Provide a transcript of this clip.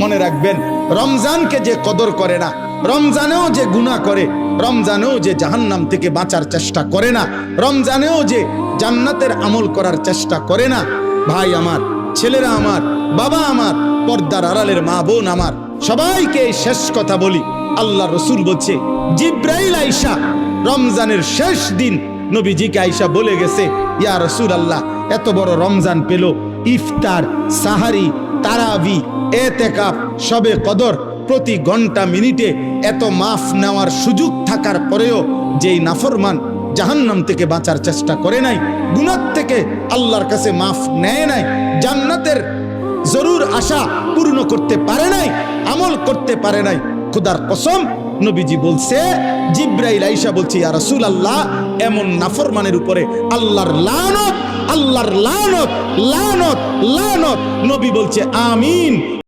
মনে রাখবেন, রমজানকে যে কদর করে না, রমজানেও যে গুনাহ করে, রমজানেও যে জাহান্নাম থেকে বাঁচার চেষ্টা করে না, রমজানেও যে জান্নাতের আমল করার চেষ্টা করে না, ভাই আমার, ছেলেরা আমার, বাবা আমার, পর্দার আড়ালের মা বোন আমার, সবাইকে এই শেষ কথা বলি। আল্লাহ রসুল বলছে, জিব্রাইল আইসা রমজানের শেষ দিন নবীজিকে আইসা বলে গেছে, ইয়া রাসূলুল্লাহ, এত বড় রমজান পেল, ইফতার, সাহারি, তারাবি, এতেকাফ, শবে কদর, প্রতি ঘন্টা মিনিটে এত মাফ নেওয়ার সুযোগ থাকার পরেও যেই নাফরমান জাহান্নাম থেকে বাঁচার চেষ্টা করে নাই, গুনাহ থেকে আল্লাহর কাছে মাফ নেয় নাই, জান্নাতের জরুর আশা পূর্ণ করতে পারে নাই, আমল করতে পারে নাই, খোদার কসম নবীজি বলছে, জিব্রাইল আইসা বলছে, ইয়া রাসূলুল্লাহ, এমন নাফরমানের উপরে আল্লাহর লানত, আল্লাহর লানত, লানত, লানত। নবী বলছে আমিন।